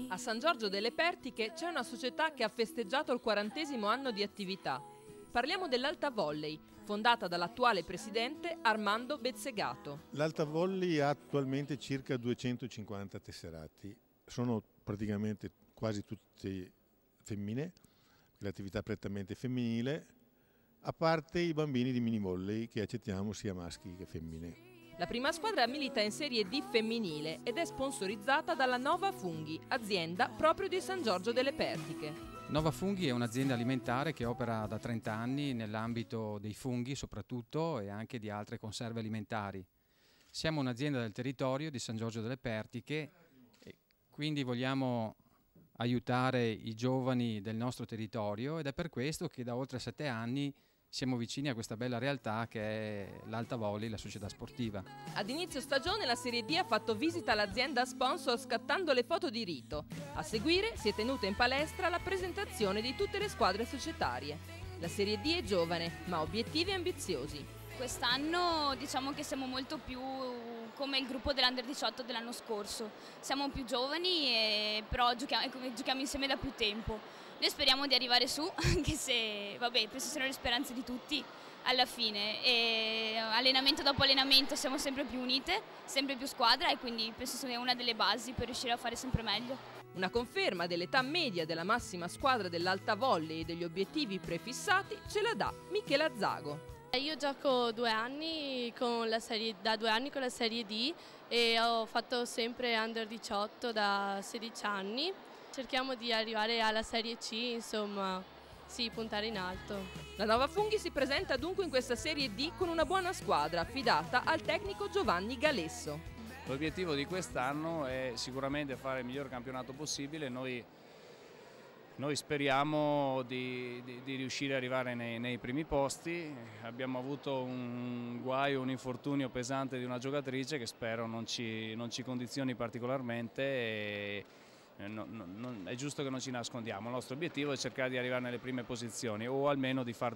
A San Giorgio delle Pertiche c'è una società che ha festeggiato il 40° anno di attività. Parliamo dell'Alta Volley, fondata dall'attuale presidente Armando Bezzegato. L'Alta Volley ha attualmente circa 250 tesserati, sono praticamente quasi tutte femmine, l'attività è prettamente femminile, a parte i bambini di mini volley che accettiamo sia maschi che femmine. La prima squadra milita in Serie D femminile ed è sponsorizzata dalla Nova Funghi, azienda proprio di San Giorgio delle Pertiche. Nova Funghi è un'azienda alimentare che opera da 30 anni nell'ambito dei funghi soprattutto e anche di altre conserve alimentari. Siamo un'azienda del territorio di San Giorgio delle Pertiche e quindi vogliamo aiutare i giovani del nostro territorio ed è per questo che da oltre 7 anni siamo vicini a questa bella realtà che è l'Alta Volley, la società sportiva. Ad inizio stagione la Serie D ha fatto visita all'azienda sponsor scattando le foto di rito. A seguire si è tenuta in palestra la presentazione di tutte le squadre societarie. La Serie D è giovane, ma ha obiettivi ambiziosi. Quest'anno diciamo che siamo molto più come il gruppo dell'Under 18 dell'anno scorso. Siamo più giovani, però giochiamo insieme da più tempo. Noi speriamo di arrivare su, anche se, vabbè, penso siano le speranze di tutti alla fine. E allenamento dopo allenamento siamo sempre più unite, sempre più squadra e quindi penso sia una delle basi per riuscire a fare sempre meglio. Una conferma dell'età media della massima squadra dell'Alta Volley e degli obiettivi prefissati ce la dà Michela Zago. Io gioco 2 anni da 2 anni con la Serie D e ho fatto sempre Under 18 da 16 anni. Cerchiamo di arrivare alla Serie C, insomma, sì, puntare in alto. La Nova Funghi si presenta dunque in questa Serie D con una buona squadra affidata al tecnico Giovanni Galesso. L'obiettivo di quest'anno è sicuramente fare il miglior campionato possibile. Noi speriamo di riuscire ad arrivare nei primi posti. Abbiamo avuto un guaio, un infortunio pesante di una giocatrice che spero non ci condizioni particolarmente. È giusto che non ci nascondiamo, il nostro obiettivo è cercare di arrivare nelle prime posizioni o almeno di far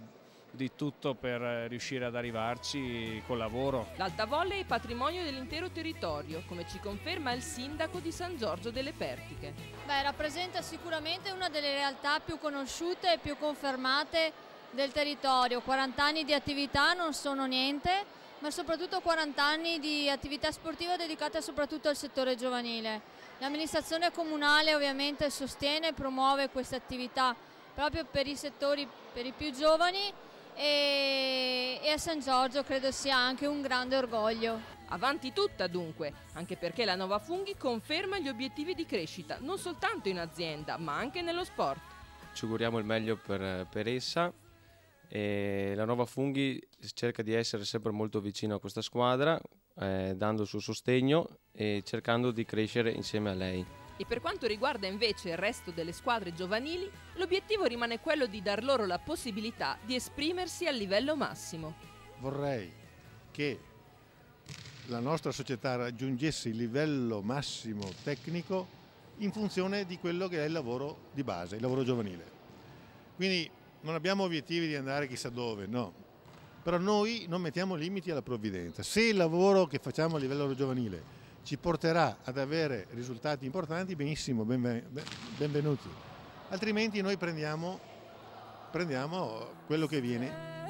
di tutto per riuscire ad arrivarci col lavoro. L'Alta Volley è patrimonio dell'intero territorio, come ci conferma il sindaco di San Giorgio delle Pertiche. Rappresenta sicuramente una delle realtà più conosciute e più confermate del territorio. 40 anni di attività non sono niente, ma soprattutto 40 anni di attività sportiva dedicata soprattutto al settore giovanile. L'amministrazione comunale ovviamente sostiene e promuove queste attività proprio per i settori, per i più giovani e a San Giorgio credo sia anche un grande orgoglio. Avanti tutta dunque, anche perché la Nova Funghi conferma gli obiettivi di crescita, non soltanto in azienda ma anche nello sport. Ci auguriamo il meglio per essa. E la Nova Funghi cerca di essere sempre molto vicino a questa squadra, dando il suo sostegno e cercando di crescere insieme a lei. E per quanto riguarda invece il resto delle squadre giovanili, l'obiettivo rimane quello di dar loro la possibilità di esprimersi al livello massimo. Vorrei che la nostra società raggiungesse il livello massimo tecnico in funzione di quello che è il lavoro di base, il lavoro giovanile. Quindi non abbiamo obiettivi di andare chissà dove, no. Però noi non mettiamo limiti alla provvidenza. Se il lavoro che facciamo a livello giovanile ci porterà ad avere risultati importanti, benissimo, benvenuti. Altrimenti noi prendiamo quello che viene.